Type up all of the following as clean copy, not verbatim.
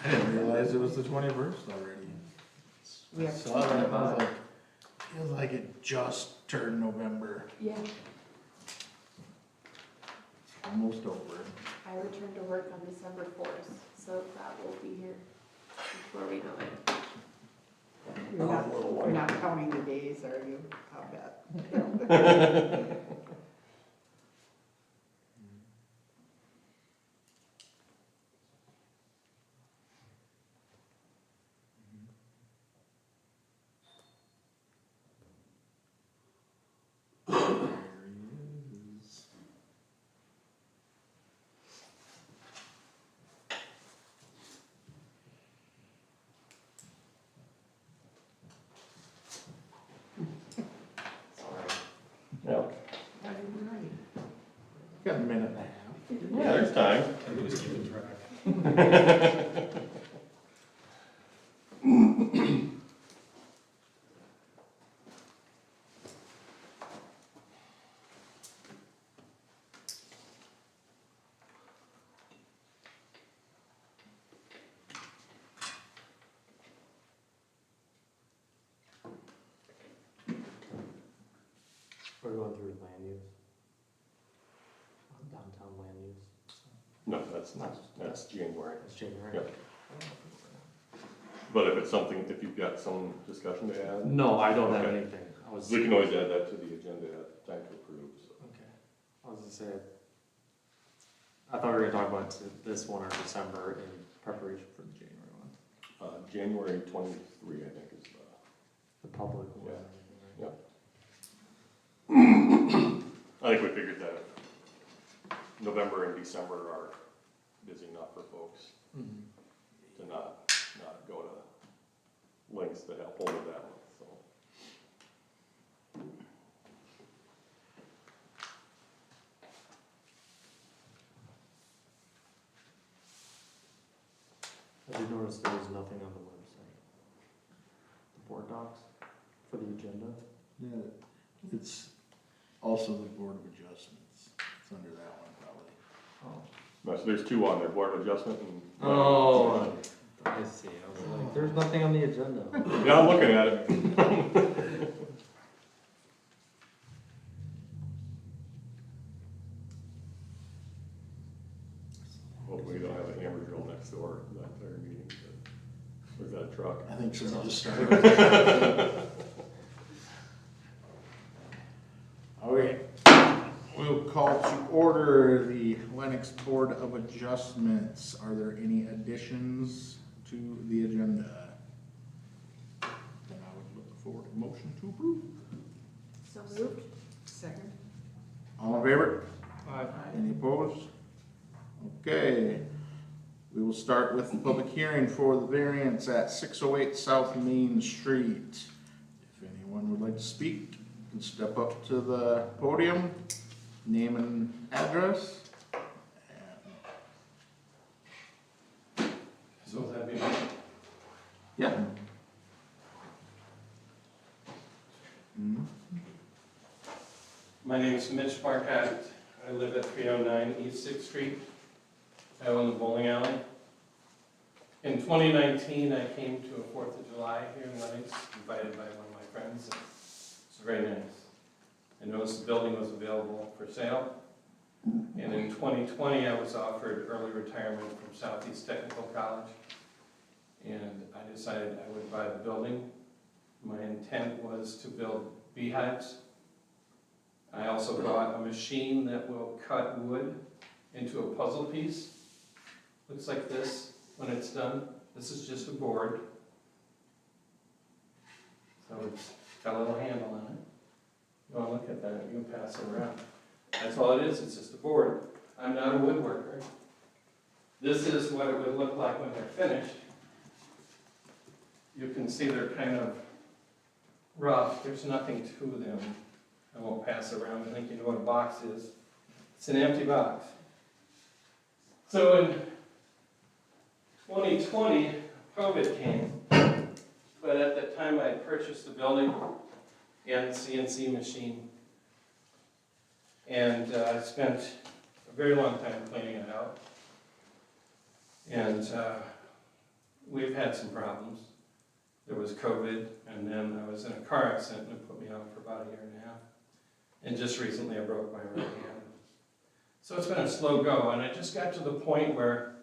I didn't realize it was the 21st already. We I have saw that, and I was like, feels like it just turned November. Yeah, It's almost over. I return to work on December 4th, so that will be here before we know it. You're not counting the days, are you? I'll bet. There he is. Yeah, I didn't write. Got a minute and a half. yeah, there's time. I'm just keeping track. We're going through land use. Downtown land use. No, that's January. That's January. Yep. But if it's something, if you've got some discussion to add, No, I don't have Okay. anything. I was. we can always add that to the agenda at time to approve, so. Okay. I was gonna say, I thought we were gonna talk about this one or December in preparation for the January one. January 23, I think, is The public one. Yeah. I think we figured that November and December are busy enough for folks to not go to lengths to help hold it that one, so. I did notice there was nothing on the website. The board docs for the agenda. Yeah, it's also the Board of Adjustments. It's under that one probably. No, so there's two on there, Board of Adjustment and. Oh, I see. I was like, there's nothing on the agenda. Yeah, I'm looking at it. Hopefully you don't have a hammer drill next door that entire meeting, but, or is that a truck? I think so, just started. Okay, we'll call to order the Lennox Board of Adjustments. Are there any additions to the agenda? Then I would look for a motion to approve. So moved? Second? All in favor? Any opposed? Okay, we will start with the public hearing for the variance at 608 South Main Street. If anyone would like to speak, you can step up to the podium, name and address. So would that be, Yeah. Mhm. my name is Mitch Marcotte. I live at 309 East Sixth Street. I own the bowling alley. In 2019, I came to a 4th of July here in Lennox, invited by one of my friends. It's very nice. I noticed the building was available for sale. And in 2020, I was offered early retirement from Southeast Technical College. And I decided I would buy the building. My intent was to build beehives. I also bought a machine that will cut wood into a puzzle piece. Looks like this when it's done. This is just a board. So it's got a little handle on it. You want to look at that, you can pass it around. That's all it is, it's just a board. I'm not a woodworker. This is what it would look like when they're finished. You can see they're kind of rough, there's nothing to them. I won't pass it around, I think you know what a box is. It's an empty box. So in 2020, COVID came, but at that time I had purchased the building and the CNC machine. And I spent a very long time cleaning it out. And we've had some problems. There was COVID, and then I was in a car accident and it put me out for about a year and a half. And just recently I broke my right hand. So it's been a slow go, and I just got to the point where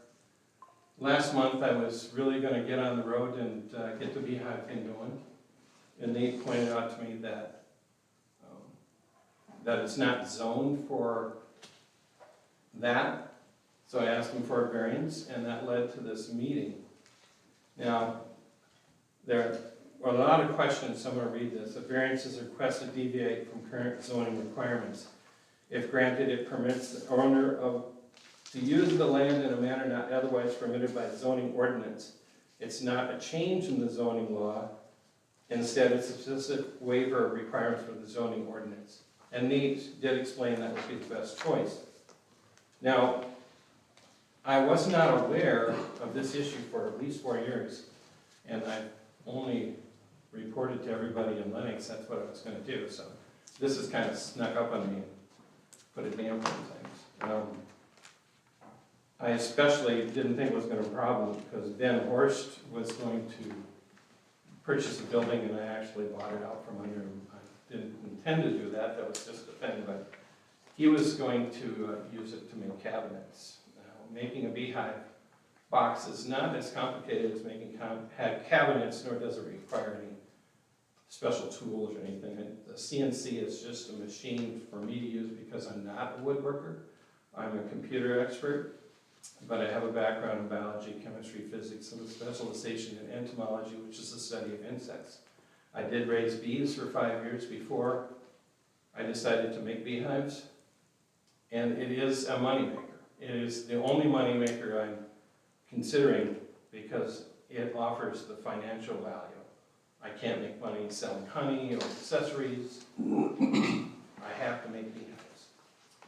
last month I was really gonna get on the road and get the beehive thing going. And they pointed out to me that it's not zoned for that. So I asked them for a variance, and that led to this meeting. Now, there are a lot of questions, so I'm going to read this. A variance is requested to deviate from current zoning requirements. If granted, it permits the owner to use the land in a manner not otherwise permitted by zoning ordinance. It's not a change in the zoning law. Instead, it's a specific waiver of requirements for the zoning ordinance. And Nate did explain that would be the best choice. Now, I was not aware of this issue for at least 4 years, and I only reported to everybody in Lennox that's what I was going to do. So this has kind of snuck up on me and put a damper on things. I especially didn't think it was going to be a problem because Ben Horst was going to purchase a building, and I actually bought it out from under him. I didn't intend to do that. That was just a thing, but he was going to use it to make cabinets. Making a beehive box is not as complicated as making cabinets, nor does it require any special tools or anything. The CNC is just a machine for me to use because I'm not a woodworker. I'm a computer expert, but I have a background in biology, chemistry, physics, and a specialization in entomology, which is the study of insects. I did raise bees for 5 years before I decided to make beehives, and it is a moneymaker. It is the only moneymaker I'm considering because it offers the financial value. I can't make money selling honey or accessories. I have to make beehives.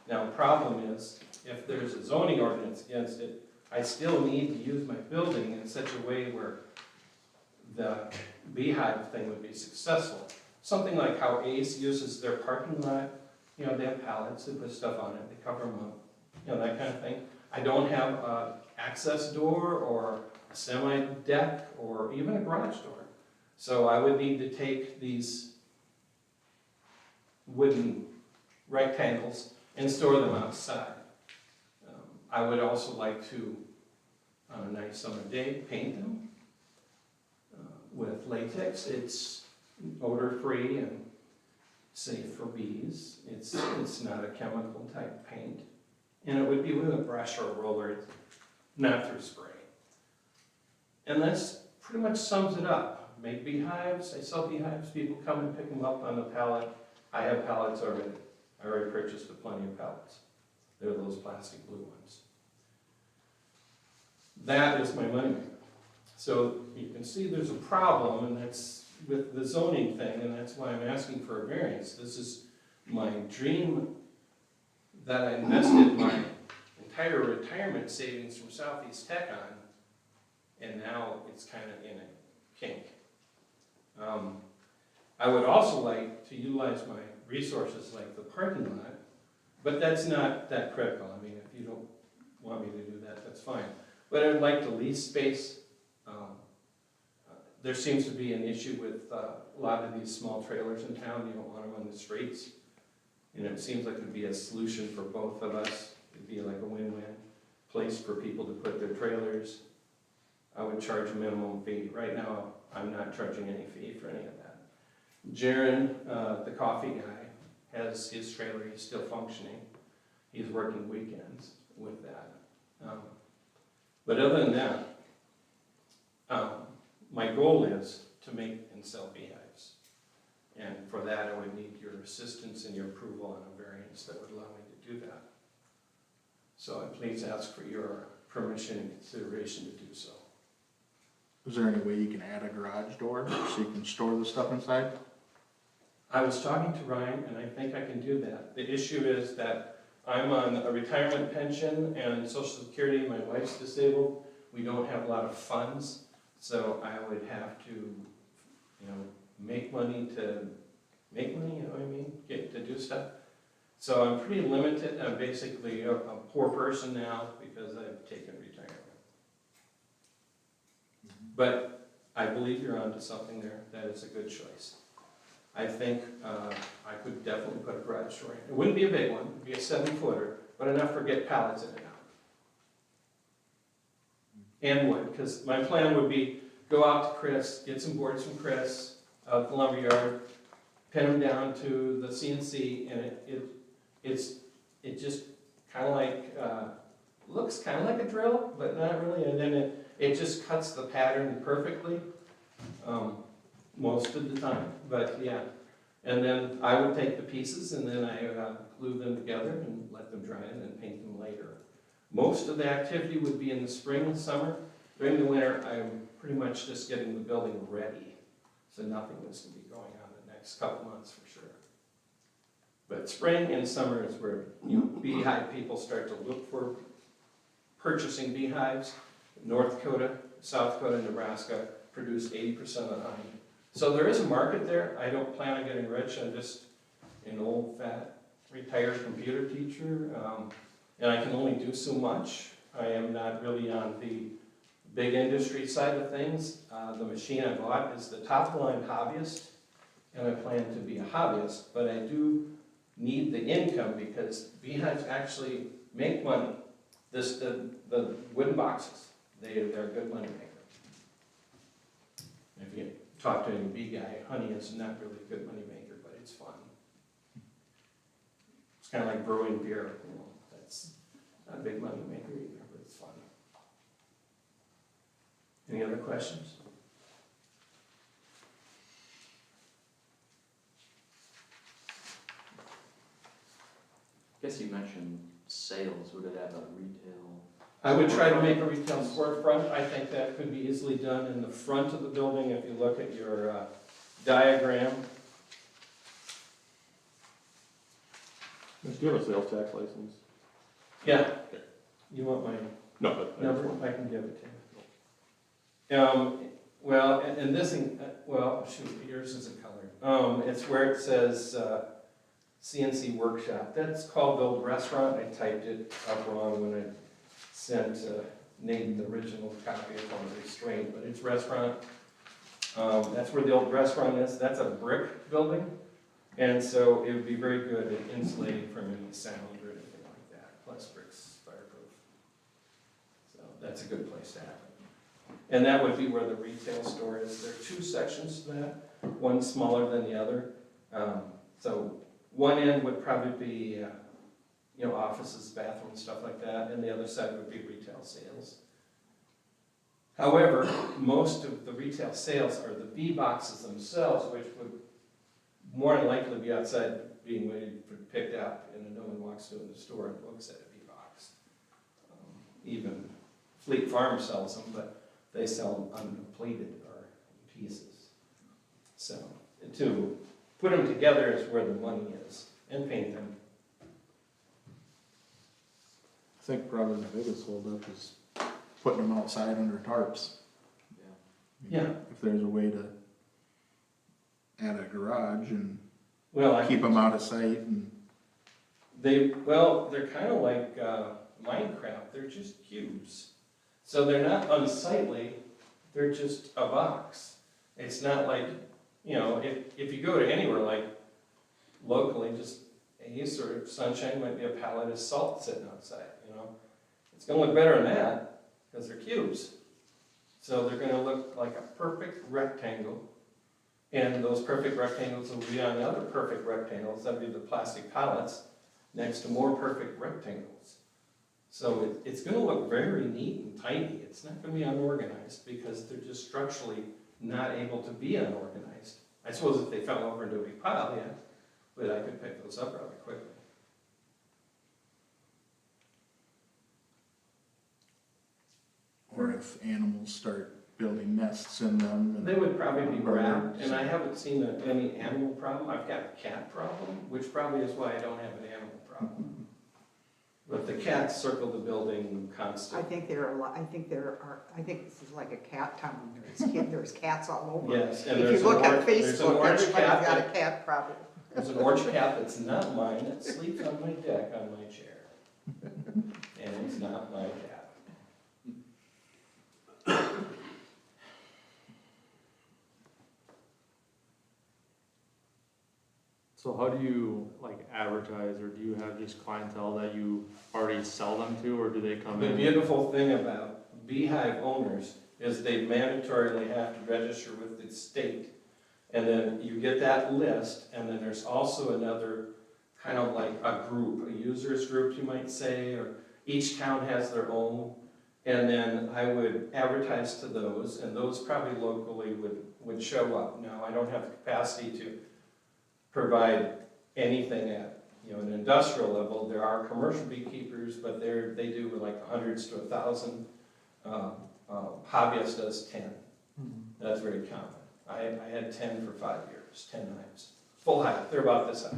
Now the problem is, if there's a zoning ordinance against it, I still need to use my building in such a way where the beehive thing would be successful. Something like how Ace uses their parking lot. You know, they have pallets, they put stuff on it, they cover them up. You know, that kind of thing. I don't have an access door or a semi-deck or even a garage door. So I would need to take these wooden rectangles and store them outside. I would also like to, on a nice summer day, paint them with latex. It's odor-free and safe for bees. It's not a chemical type paint. And it would be with a brush or a roller, not through spray. And that's pretty much sums it up. Make beehives, I sell beehives, people come and pick them up on the pallet. I have pallets already. I already purchased plenty of pallets. They're those plastic blue ones. That is my moneymaker. So you can see there's a problem, and that's with the zoning thing, and that's why I'm asking for a variance. This is my dream that I invested my entire retirement savings from Southeast Tech on, and now it's kind of in a kink. I would also like to utilize my resources like the parking lot, but that's not that critical. I mean, if you don't want me to do that, that's fine. But I'd like to lease space. There seems to be an issue with a lot of these small trailers in town. You don't want them on the streets. And it seems like it would be a solution for both of us. It'd be like a win-win place for people to put their trailers. I would charge a minimum fee. Right now, I'm not charging any fee for any of that. Jaron, the coffee guy, has his trailer. He's still functioning. He's working weekends with that. But other than that, my goal is to make and sell beehives. And for that, I would need your assistance and your approval on a variance that would allow me to do that. So I please ask for your permission and consideration to do so. Is there any way you can add a garage door so you can store the stuff inside? I was talking to Ryan, and I think I can do that. The issue is that I'm on a retirement pension and Social Security. My wife's disabled. We don't have a lot of funds, so I would have to, you know, make money, you know what I mean? Get to do stuff. So I'm pretty limited. I'm basically a poor person now because I've taken retirement. But I believe you're onto something there, that is a good choice. I think I could definitely put a garage door in. It wouldn't be a big one, it'd be a 7-footer, but enough for get pallets in and out. And wood, because my plan would be go out to Chris, get some boards from Chris out at the lumberyard, pin them down to the CNC, and it just kind of like, looks kind of like a drill, but not really, and then it just cuts the pattern perfectly, most of the time, but yeah. And then I would take the pieces and then I glue them together and let them dry and then paint them later. Most of the activity would be in the spring and summer. During the winter, I'm pretty much just getting the building ready, so nothing is going to be going on the next couple months for sure. But spring and summer is where, you know, beehive people start to look for purchasing beehives. North Dakota, South Dakota, Nebraska produce 80% of the honey. So there is a market there. I don't plan on getting rich. I'm just an old, fat, retired computer teacher, and I can only do so much. I am not really on the big industry side of things. The machine I bought is the top line hobbyist, and I plan to be a hobbyist, but I do need the income because beehives actually make money. The wooden boxes, they're a good money maker. If you talk to any bee guy, honey is not really a good money maker, but it's fun. It's kind of like brewing beer, you know, that's not a big money maker either, but it's fun. Any other questions? I guess you mentioned sales, would it have a retail? I would try to make a retail storefront. I think that could be easily done in the front of the building if you look at your diagram. Do you have a sales tax license? Yeah. You want my No, but. number? I can give it to you. Well, and this thing, well, shoot, yours isn't colored. It's where it says CNC Workshop. That's called the old restaurant. I typed it up wrong when I sent Nate the original copy of on the restraint, but it's restaurant. That's where the old restaurant is. That's a brick building, and so it would be very good at insulating from any sound or anything like that. Plus bricks fireproof. So that's a good place to have it. And that would be where the retail store is. There are two sections to that, one smaller than the other. So one end would probably be you know, offices, bathrooms, stuff like that, and the other side would be retail sales. However, most of the retail sales are the bee boxes themselves, which would more than likely be outside being waited for picked up, and no one walks through the store and looks at a bee box. Even Fleet Farm sells them, but they sell them uncompleted or in pieces. So to put them together is where the money is, and paint them. I think probably the biggest holdup is putting them outside under tarps. Yeah. If there's a way to add a garage and Well, keep them out of sight and. they're kind of like Minecraft. They're just cubes. So they're not unsightly, they're just a box. It's not like, you know, if you go to anywhere like locally, just Ace or Sunshine might be a pallet of salt sitting outside, you know. It's gonna look better than that, because they're cubes. So they're gonna look like a perfect rectangle, and those perfect rectangles will be on the other perfect rectangles, that'll be the plastic pallets, next to more perfect rectangles. So it's gonna look very neat and tidy. It's not gonna be unorganized, because they're just structurally not able to be unorganized. I suppose if they fell over into a big pile, yeah, but I could pick those up rather quickly. Or if animals start building nests in them. They would probably be wrapped, and I haven't seen any animal problem. I've got a cat problem, which probably is why I don't have an animal problem. But the cats circle the building I constantly. think I think this is like a cat town. There's cats all over. Yes, and If there's you an look at orange, there's an Facebook, orange everybody's cat got that, a cat problem. there's an orange cat that's not mine that sleeps on my deck on my chair. And it's not my cat. So how do you like advertise, or do you have just clientele that you already sell them to, or do they come The in? beautiful thing about beehive owners is they mandatorily have to register with the state. And then you get that list, and then there's also another kind of like a group, a users group you might say, or each town has their own. And then I would advertise to those, and those probably locally would show up. Now, I don't have the capacity to provide anything at, an industrial level. There are commercial beekeepers, but they do like hundreds to 1,000. Hobbyist does 10. That's very common. I had 10 for 5 years, 10 hives. Full hive, they're about this high.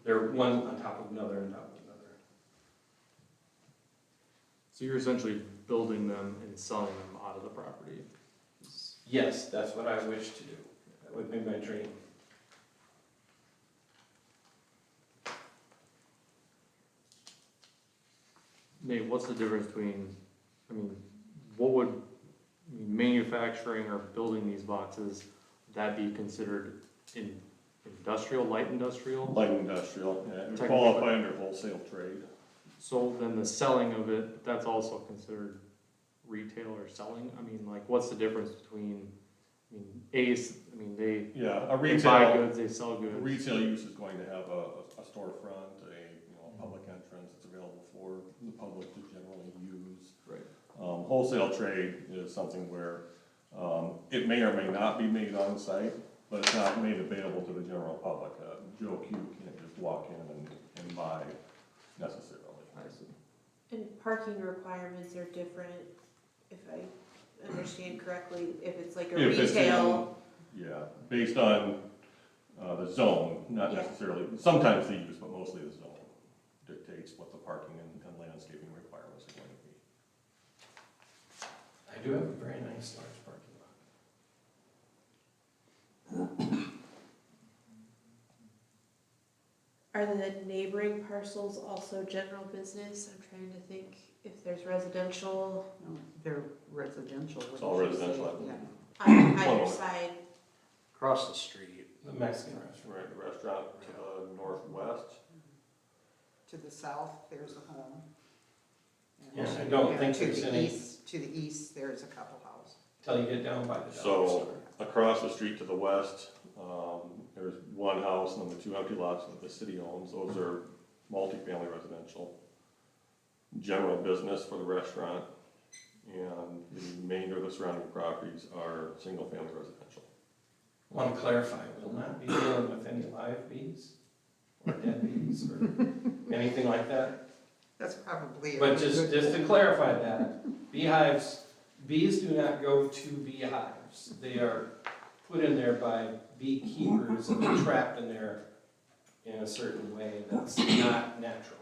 They're one on top of another on top of another. So you're essentially building them and selling them out of the property? Yes, that's what I wish to do. That would be my dream. Nate, what's the difference between, what would, manufacturing or building these boxes, would that be considered industrial, light industrial? Light industrial, yeah, it would Technically. qualify under wholesale trade. So then the selling of it, that's also considered retail or selling? What's the difference between, Ace, they Yeah, a they buy retail, goods, they sell goods. retail use is going to have a storefront, a public entrance that's available for the public to generally use. Right. Wholesale trade is something where, it may or may not be made on site, but it's not made available to the general public. Joe Q can't just walk in and buy necessarily. I see. And parking requirements are different, if I understand correctly, if it's like a If it's in- retail. Yeah, based on, the zone, not Yeah. necessarily, sometimes the use, but mostly the zone dictates what the parking and landscaping requirements are going to be. I do have a very nice large parking lot. Are the neighboring parcels also general business? I'm trying to think if there's residential No, they're residential. It's all wouldn't you residential, say? I believe. on Oh. either side. Across the street. The Mexican restaurant. Right, the restaurant to the northwest. To the south, there's a home. And Yeah, I don't think to there's the any- east- To the east, there's a couple houses. Till you get down by the dollar So- store. Across the street to the west, there's one house and then the two empty lots that the city owns. Those are multifamily residential. General business for the restaurant, and the remainder of the surrounding properties are single-family residential. Want to clarify, we'll not be dealing with any live bees or dead bees or anything like that. That's probably. a But good just to point. clarify that, bees do not go to beehives. They are put in there by beekeepers and they're trapped in there in a certain way that's not natural.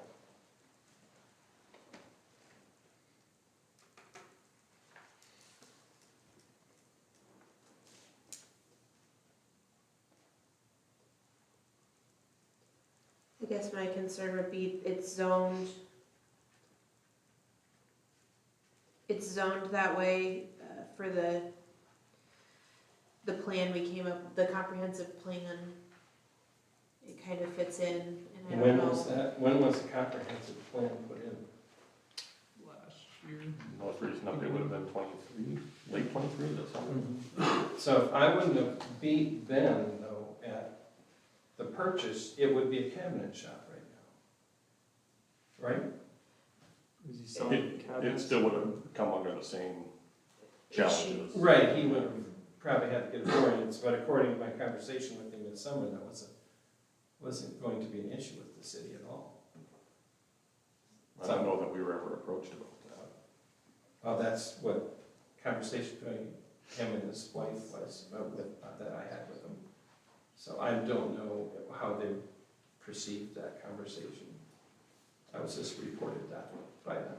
I guess my concern would be it's zoned that way for the plan we came up, the comprehensive plan. It kind of fits in, and I don't When know. was that, when was the comprehensive plan put in? Last year. Most recent update would have been 23, late 23, that summer. So if I wouldn't have beat Ben though at the purchase, it would be a cabinet shop right now. Right? Is he selling It cabinets? still would have come under the same challenges. Right, he would have probably had to get a variance, but according to my conversation with him this summer, that wasn't going to be an issue with the city at all. I don't know that we were ever approached about that. Well, that's what conversation between him and his wife was, that I had with him. So I don't know how they perceived that conversation. I was just reported that by them.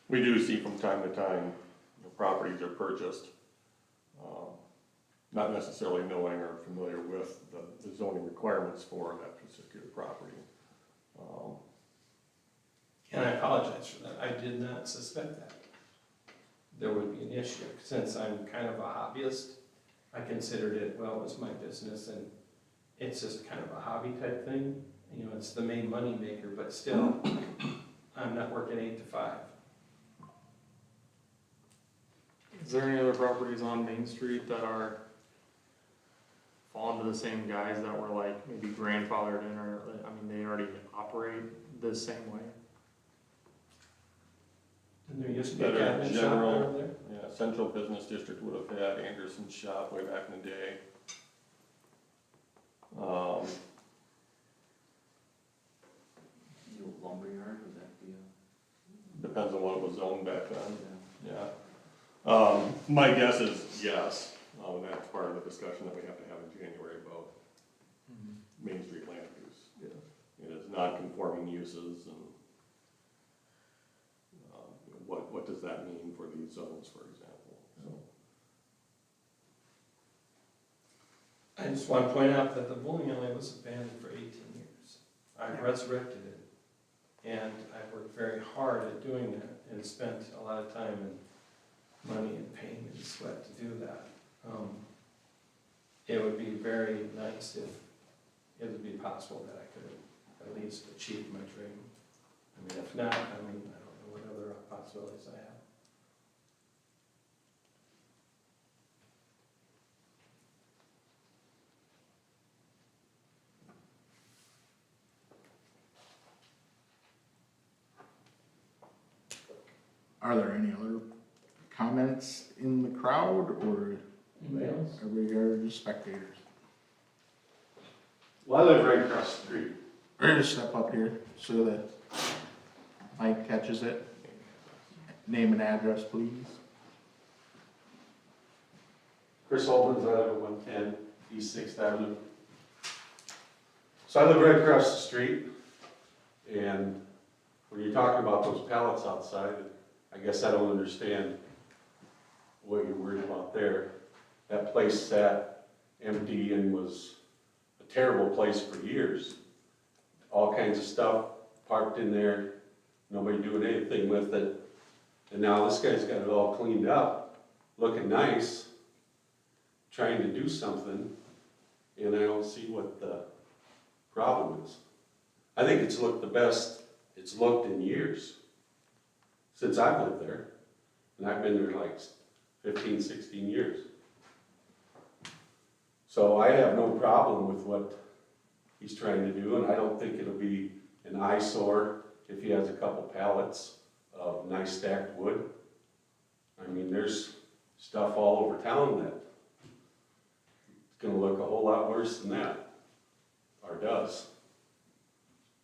We do see from time to time, properties are purchased, not necessarily knowing or familiar with the zoning requirements for that particular property. And I apologize for that. I did not suspect that there would be an issue, since I'm kind of a hobbyist I considered it, well, it was my business, and it's just kind of a hobby type thing. You know, it's the main money maker, but still, I'm not working 8 to 5. Is there any other properties on Main Street that are fall into the same guys that were like maybe grandfathered in, or, I mean, they already operate the same way? And there used to be a That are cabinet shop general. over there. Yeah, Central Business District would have had Anderson's shop way back in the day. The old lumberyard, would that be a? Depends on what it was zoned back then, Yeah. yeah. My guess is yes, that's part of the discussion that we have to have in January about Main Street land use. Yeah. It is non-conforming uses and, what does that mean for these zones, for example, so. I just want to point out that the bowling alley was abandoned for 18 years. I've resurrected it, and I've worked very hard at doing that, and spent a lot of time and money and pain and sweat to do that. It would be very nice if it would be possible that I could at least achieve my dream. I mean, if not, I don't know what other possibilities I have. Are there any other comments in the crowd, or Anybody else? are we here just spectators? Well, I live right across the street. Or just step up here so that Mike catches it. Name and address, please. Chris Holden's, I live at 110 East 6th Avenue. So I live right across the street, and when you're talking about those pallets outside, I guess I don't understand what you're worried about there. That place sat empty and was a terrible place for years. All kinds of stuff parked in there, nobody doing anything with it. And now this guy's got it all cleaned up, looking nice, trying to do something, and I don't see what the problem is. I think it's looked the best it's looked in years, since I've lived there. And I've been there like 15, 16 years. So I have no problem with what he's trying to do, and I don't think it'll be an eyesore if he has a couple pallets of nice stacked wood. I mean, there's stuff all over town that it's gonna look a whole lot worse than that, or does.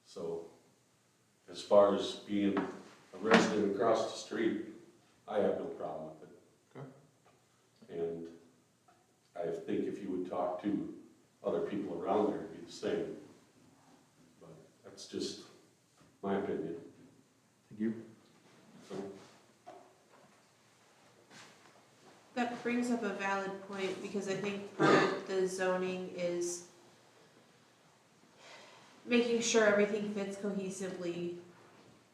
So, as far as being a resident across the street, I have no problem with it. Okay. And I think if you would talk to other people around there, it'd be the same. But that's just my opinion. Thank you. So, That brings up a valid point, because I think part of the zoning is making sure everything fits cohesively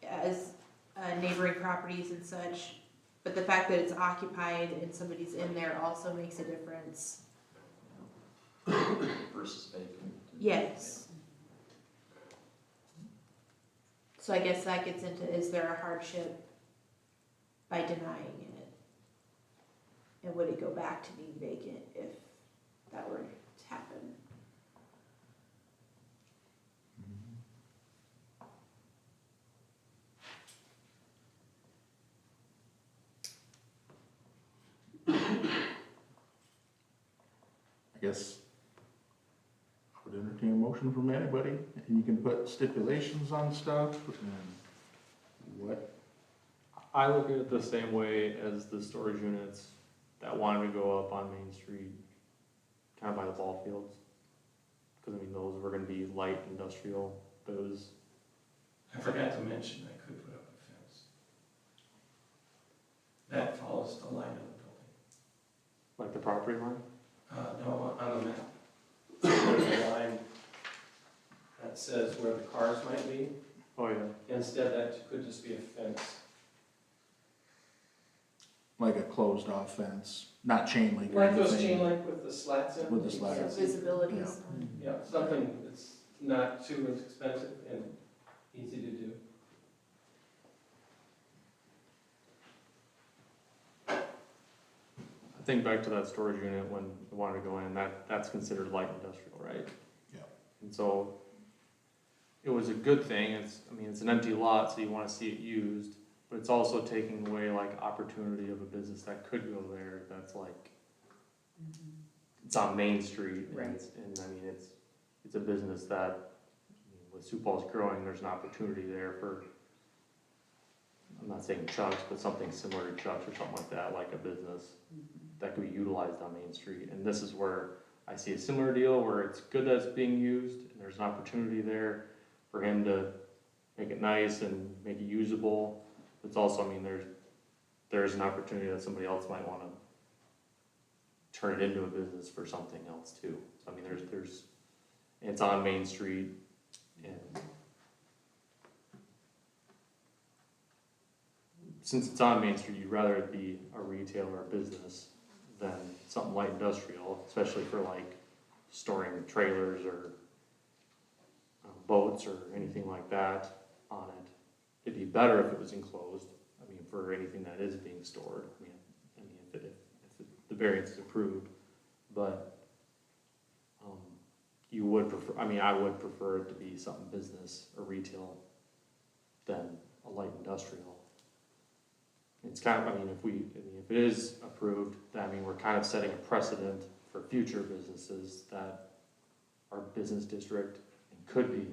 as neighboring properties and such. But the fact that it's occupied and somebody's in there also makes a difference. Versus vacant. Yes. So I guess that gets into, is there a hardship by denying it? And would it go back to being vacant if that were to happen? I guess I would entertain a motion from anybody, and you can put stipulations on stuff, and what, I look at it the same way as the storage units that wanted to go up on Main Street, kind of by the ball fields. Because, I mean, those were gonna be light industrial, those, I forgot to mention, I could put up a fence. That follows the line of the building. like the property line. No, on the map. There's a line that says where the cars might be. Oh, yeah. Instead, that could just be a fence. like a closed off fence, not chain link or Like those anything. chain link with the slats in. With the So slats. visibility Yeah. is on. Yeah, something that's not too expensive and easy to do. I think back to that storage unit when I wanted to go in, that's considered light industrial, right? Yeah. And so, it was a good thing, it's an empty lot, so you wanna see it used, but it's also taking away like opportunity of a business that could go there, that's like, it's on Main Street, Right. and it's a business that, with Sioux Falls growing, there's an opportunity there for, I'm not saying Chuck's, but something similar to Chuck's or something like that, like a business that could be utilized on Main Street. And this is where I see a similar deal where it's good that it's being used and there's an opportunity there for him to make it nice and make it usable. It's also, there's an opportunity that somebody else might wanna turn it into a business for something else too. So there's, it's on Main Street and since it's on Main Street, you'd rather it be a retail or a business than something light industrial, especially for like storing trailers or boats or anything like that on it. It'd be better if it was enclosed, for anything that is being stored. If the variance is approved, but you would prefer, I would prefer it to be something business or retail than a light industrial. It's kind of, if it is approved, we're kind of setting a precedent for future businesses that are business district and could be,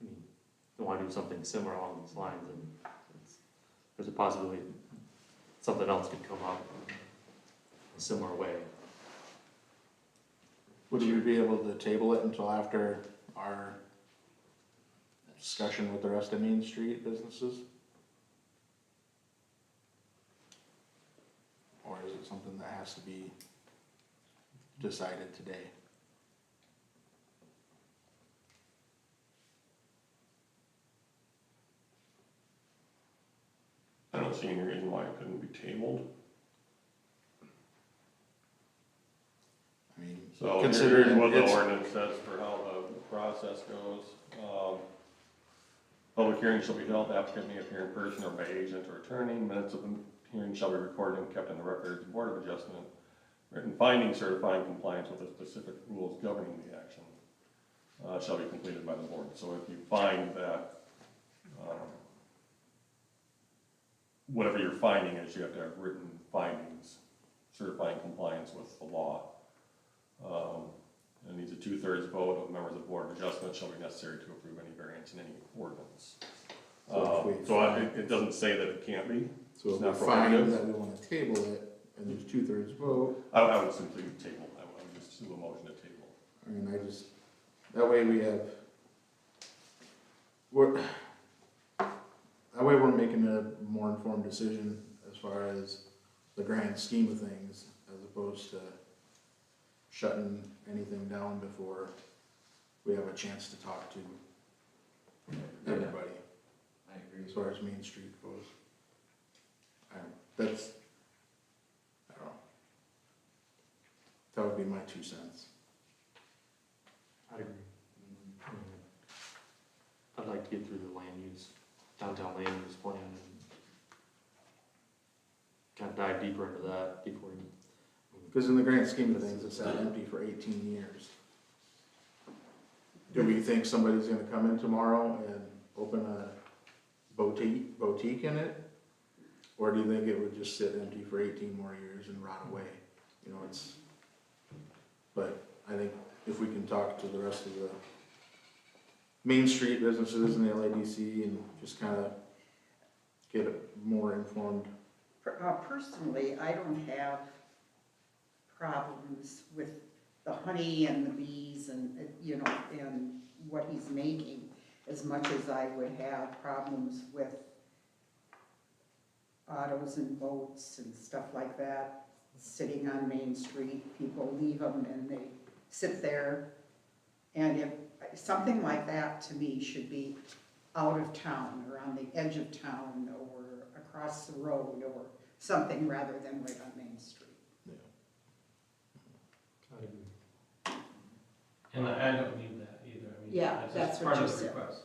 you want to do something similar along these lines, and there's a possibility something else could come up in a similar way. Would we be able to table it until after our discussion with the rest of Main Street businesses? Or is it something that has to be decided today? I don't see any reason why it couldn't be tabled. So here's Considering what the it's, ordinance says for how the process goes. Public hearing shall be held, the applicant may appear in person or by agent or attorney. Minutes of the hearing shall be recorded and kept in the records. Board of Adjustment, written finding certifying compliance with the specific rules governing the action shall be completed by the board. So if you find that whatever your finding is, you have to have written findings certifying compliance with the law. It needs a 2/3 vote of members of the Board of Adjustment shall be necessary to approve any variance in any ordinance. It doesn't say that it can't be. so if It's we not find prohibitive. that we wanna table it, and there's 2/3 vote, I would simply table, I would just do a motion to table. that way we're making a more informed decision as far as the grand scheme of things, as opposed to shutting anything down before we have a chance to talk to everybody, I agree. as far as Main Street goes. I don't know. That would be my 2 cents. I agree. I'd like to get through the downtown land use plan and kind of dive deeper into that before you. Because in the grand scheme of things, it's sat empty for 18 years. Do we think somebody's gonna come in tomorrow and open a boutique in it? Or do you think it would just sit empty for 18 more years and rot away? But I think if we can talk to the rest of the Main Street businesses and the LADC and just kind of get it more informed. Personally, I don't have problems with the honey and the bees and, and what he's making, as much as I would have problems with autos and boats and stuff like that, sitting on Main Street. People leave them and they sit there. And if something like that, to me, should be out of town or on the edge of town or across the road or something rather than right on Main Street. I agree. And I don't need that either, I mean, Yeah, it's that's just what part you of the said. request.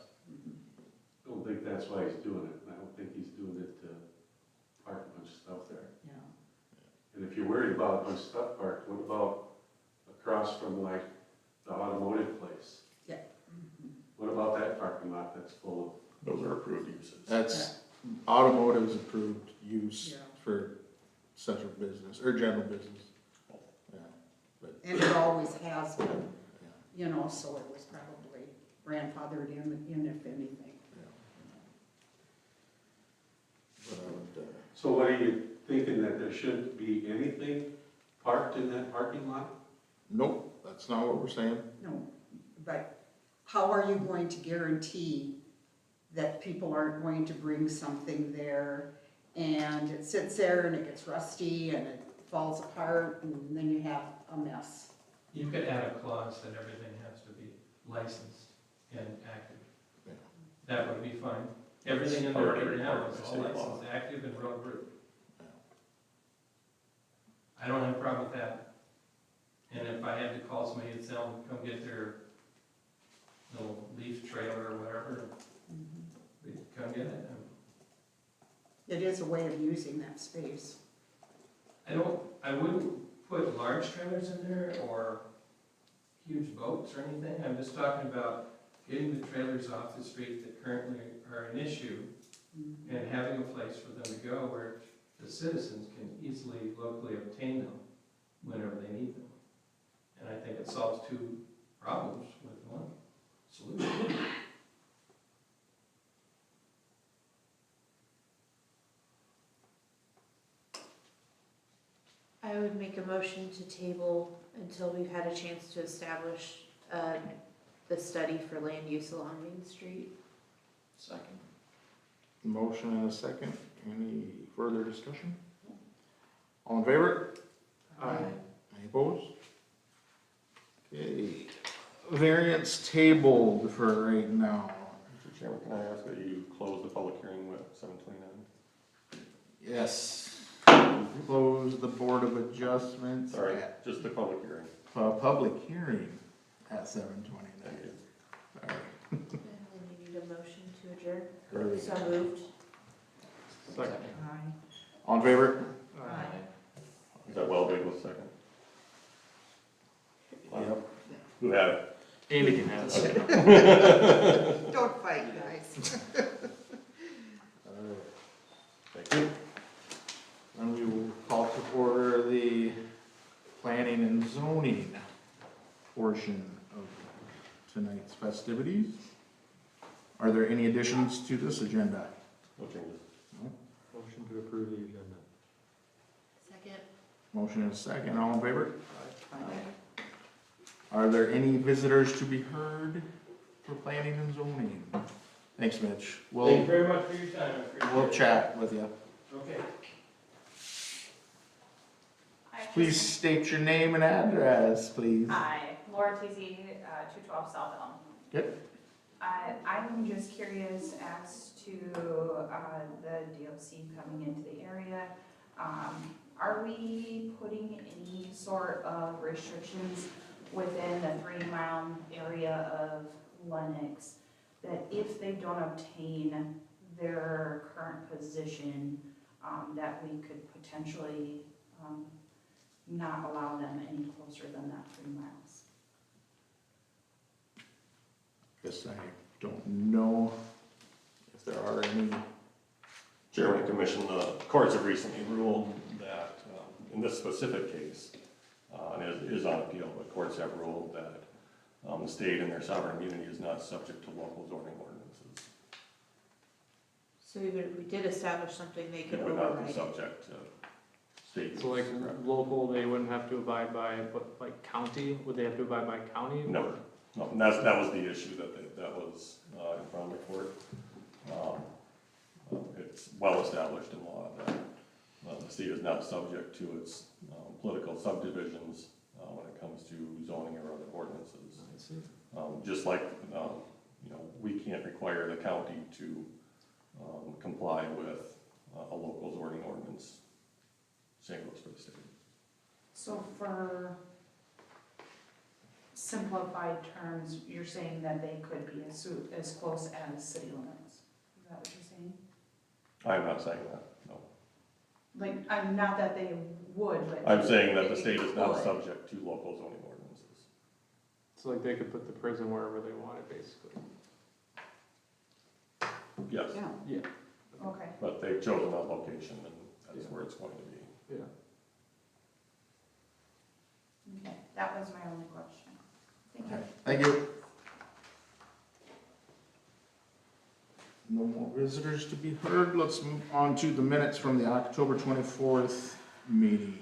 I don't think that's why he's doing it, and I don't think he's doing it to park a bunch of stuff there. Yeah. And if you're worried about a bunch of stuff parked, what about across from like the automotive place? Yeah. What about that parking lot that's full Those are approved uses. That's automotive's approved use Yeah. for central business, or general business. Yeah, but, And it always has been, yeah, you know, so it was probably grandfathered in if anything. yeah. But I would, So what are you thinking, that there shouldn't be anything parked in that parking lot? nope, that's not what we're saying. No, but how are you going to guarantee that people aren't going to bring something there and it sits there and it gets rusty and it falls apart and then you have a mess? You could add a clause that everything has to be licensed and active. Yeah. That would be fine. Everything in there right now is all licensed, active, and road approved. I don't have a problem with that. And if I had to call somebody and tell them, come get their little leaf trailer or whatever, they'd come get it. It is a way of using that space. I wouldn't put large trailers in there or huge boats or anything. I'm just talking about getting the trailers off the street that currently are an issue and having a place for them to go where the citizens can easily locally obtain them whenever they need them. And I think it solves two problems with one solution. I would make a motion to table until we've had a chance to establish, the study for land use along Main Street. Second. Motion and a second, any further discussion? All in favor? Any opposed? Okay, variance tabled for right now. Mr. Chairman, can I ask that you close the public hearing at 7:29? Yes. Close the Board of Adjustments Sorry, at, just the public hearing. public hearing at 7:29. Thank you. Sorry. And then you need a motion to adjourn. Very So moved. Second. Aye. All in favor? Aye. Is that well big with second? Yep. Who had it? Andy can have it. Don't fight, guys. Thank you. And we will call to order the planning and zoning portion of tonight's festivities. Are there any additions to this agenda? No changes. Motion to approve the agenda. Second. Motion and a second, all in favor? Aye. Are there any visitors to be heard for planning and zoning? Thanks, Mitch. Thank you We'll, very much for your time. I appreciate it. we'll chat with you. Okay. Please state your name and address, please. Hi, Laura TZ, 212 South Elm. Good. I'm just curious as to the DOC coming into the area. Are we putting any sort of restrictions within the 3-mile area of Lennox that if they don't obtain their current position, that we could potentially not allow them any closer than that 3 miles? Guess I don't know if there are any. Chairman and Commission, the courts have recently ruled that, in this specific case, and it is on appeal, but courts have ruled that the state and their sovereign immunity is not subject to local zoning ordinances. So even if we did establish something, they could It would not override be it. subject to state. So like rules. local, they wouldn't have to abide by, but like county, would they have to abide by county? No, no, and that was the issue that was in front of the court. It's well established in law that the state is not subject to its political subdivisions when it comes to zoning or other ordinances. I see. Just like, we can't require the county to comply with a local zoning ordinance city. So for simplified terms, you're saying that they could be as close as city limits? Is that what you're saying? I'm not saying that, no. Like, I'm not that they would, but. I'm saying that the they state is not could. subject to local zoning ordinances. So like they could put the prison wherever they wanted, basically. Yes, Yeah. Okay. but they've chosen that location and that's Yeah. where it's going to be. Yeah. Okay, that was my only question. Thank you. Thank you. No more visitors to be heard. Let's move on to the minutes from the October 24th meeting.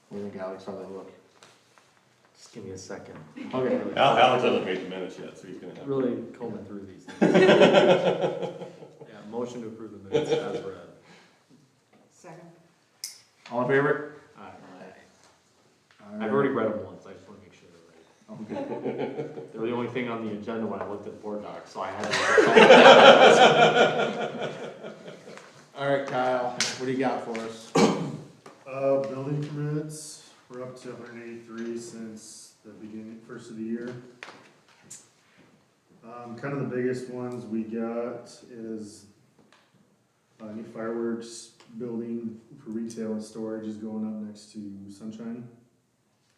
What do you think, Alex? How they look? Just give me a second. Okay. Alex hasn't made the minutes yet, so he's gonna have. Really combing through these things. Yeah, motion to approve the minutes as read. Second. All in favor? Aye. I've already read them once, I just wanna make sure they're right. Okay. They were the only thing on the agenda when I looked at board docs, so I had to. All right, Kyle, what do you got for us? Building permits, we're up to 183 since the beginning, first of the year. Kind of the biggest ones we got is a new fireworks building for retail and storage is going up next to Sunshine,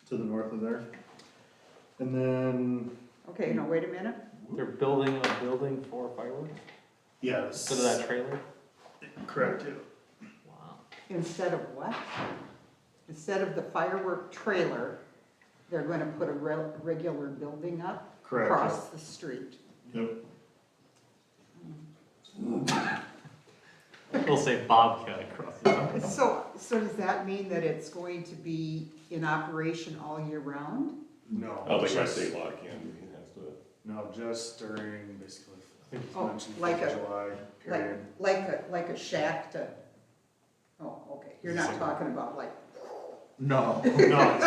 to the north of there. And then, Okay, now wait a minute. They're building a building for fireworks, yes. instead of that trailer? Correct, yeah. Wow. Instead of what? Instead of the firework trailer, they're gonna put a regular building up Correct. across the street. Yep. They'll say Bobcat across the top. So does that mean that it's going to be in operation all year round? No. I don't think by just- state law it can be, it has to. No, just during basically, I think it's Oh, mentioned like 4th of a- July period. Like a shack to, oh, okay, you're not talking about like, No. No,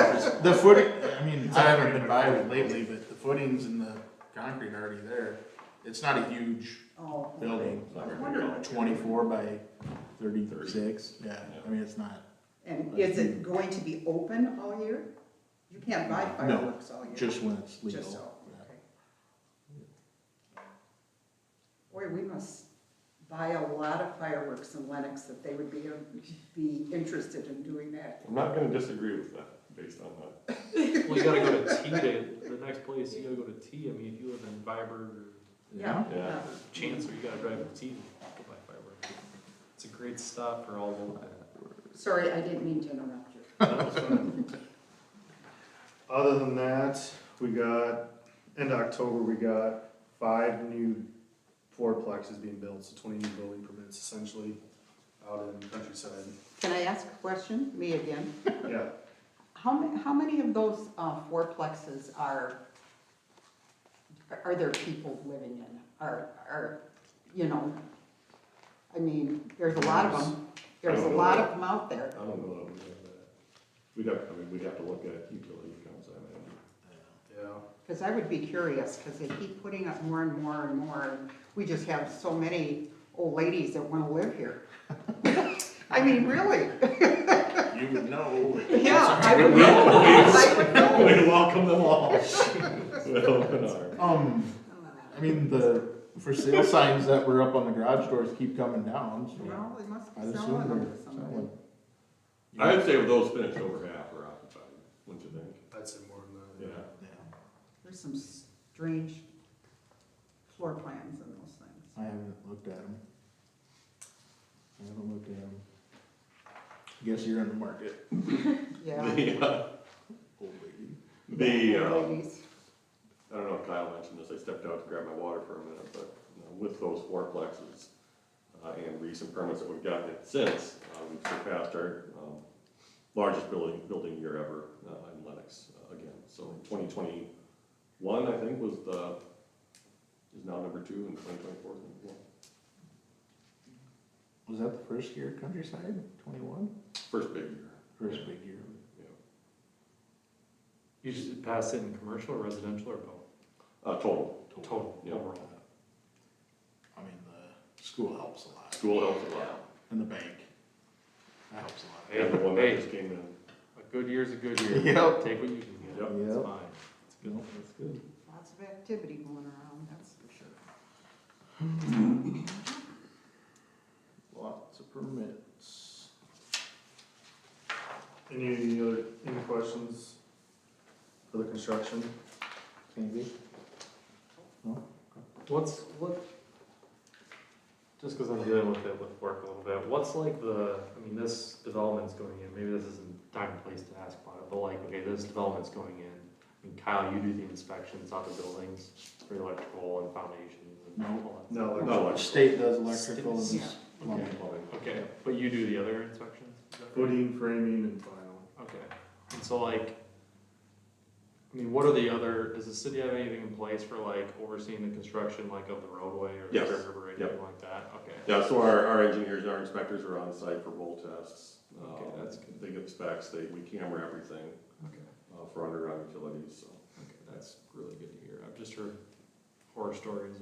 The footing, I mean, I haven't been by it lately, but the footings and the concrete are already there. It's not a huge oh. okay. building, I was wondering what you're- 24 by 36, yeah, I mean, it's not, And is it going to be open all year? You can't buy fireworks all year? just when it's legal. Just so, Yeah. okay. Boy, we must buy a lot of fireworks in Lennox that they would be interested in doing that. I'm not gonna disagree with that, based on that. Well, you gotta go to T to, the next place, you gotta go to T, I mean, if you live in Viberg or Yeah. Yeah. Chancellor, you gotta drive to T to go buy fireworks. It's a great stop for all local. Sorry, I didn't mean to interrupt you. that was fun. Other than that, we got, end of October, we got 5 new fourplexes being built, so 20 new building permits essentially out in countryside. Can I ask a question? Me again? Yeah, How many of those fourplexes are there people living in? Are, you know, I mean, there's a lot of them. There's a lot of them out there. I don't know that we have that. We'd have to look at utility accounts, I imagine. yeah. Because I would be curious, because they keep putting up more and more and more, and we just have so many old ladies that want to live here. I mean, really? You would know. Yeah, I would know. I would know. We welcome them all. With open arms. I mean, the for sale signs that were up on the garage doors keep coming down, so Well, they must I'd be assume selling them they're to somebody. selling. I'd say with those finished, over half are occupied, wouldn't you think? I'd say more than that. Yeah. Yeah, There's some strange floor plans in those things. I haven't looked at them. Guess you're in the market, Yeah. old lady. The, Old ladies. I don't know if Kyle mentioned this, I stepped out to grab my water for a minute, but with those fourplexes and recent permits that we've gotten since, we've surpassed our largest building year ever in Lennox again. So 2021, I think, is now number 2, and 2024 is number 1. Was that the first year at Countryside, 21? First big year. First big year. You should, just pass it in commercial or residential or both? Total. Total, Yeah. overall. I mean, the school helps a lot, School helps a lot. and the bank, that helps a lot. Hey, And the one that hey, just came in. a good year's a good year. Yep. Take what you can get. Yep. It's Yep. fine. It's good. No, that's good. Lots of activity going around, that's for sure. Lots of permits. Any questions for the construction? Maybe? Just because I'm dealing with it with work a little bit, what's like this development's going in, maybe this isn't time and place to ask about it, but like, okay, this development's going in. I mean, Kyle, you do the inspections on the buildings for electrical and foundations and all that. No, No, The state does electrical and Yeah. plumbing. Okay, but you do the other inspections? Is that right? footing, framing, and final. Okay, and so like, I mean, what are the other, does the city have anything in place for like overseeing the construction like of the roadway or the Yes. curb or anything Yep. like that? Okay. Yeah, so our engineers, our inspectors are on site for bowl tests. Okay, that's good. They get the specs, we camera everything, Okay, for underground utilities, so. okay, that's really good to hear. I've just heard horror stories of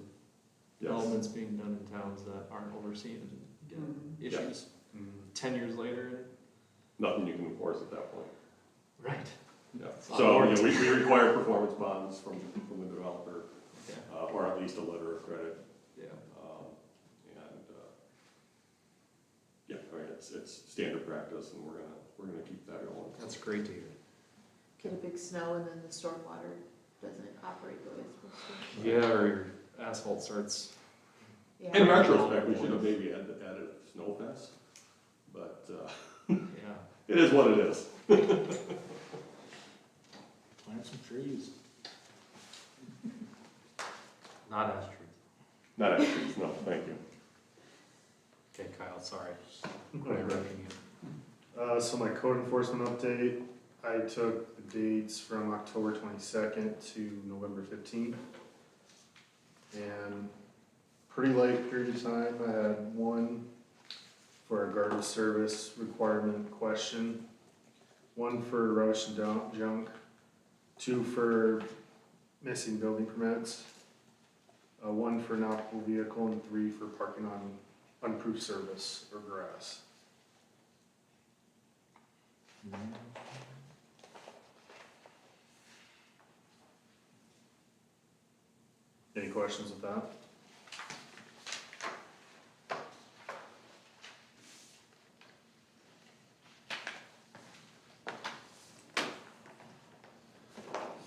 Yes. developments being done in towns that aren't overseen and get Mhm. issues 10 years later. Nothing you can enforce at that point. Right. Yeah, It's a lot so, of you know, work. we require performance bonds from the developer, Okay, or at least a letter of credit, yeah. and, yeah, I mean, it's standard practice, and we're gonna keep that going. That's great to hear. Get a big snow and then the stormwater doesn't operate the way it's supposed to. Yeah, or your asphalt starts. Yeah. In retrospect, we should have maybe added a snow fence, but, Yeah. it is what it is. Plant some trees. Not ash trees. Not actually, no, thank you. Okay, Kyle, sorry. Interrupting you. So my code enforcement update, I took the dates from October 22nd to November 15th. And pretty light period of time, I had one for a guard of service requirement question, one for rubbish and junk, two for missing building permits, one for inoperable vehicle, and three for parking on unproved surface or grass. Any questions with that?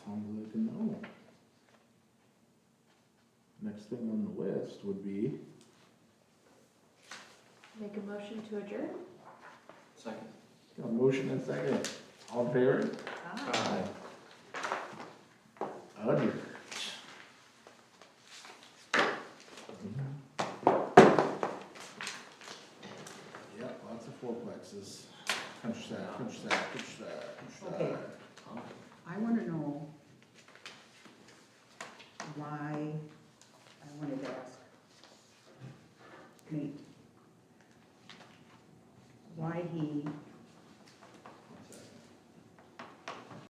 Sounds like a no. Next thing on the list would be, Make a motion to adjourn? Second. got a motion and second. All in favor? Ah. Adjourned. Yep, lots of fourplexes. Finish that, finish that, finish that, finish Okay. that. I wanna know why, I wanted to ask Nate, why he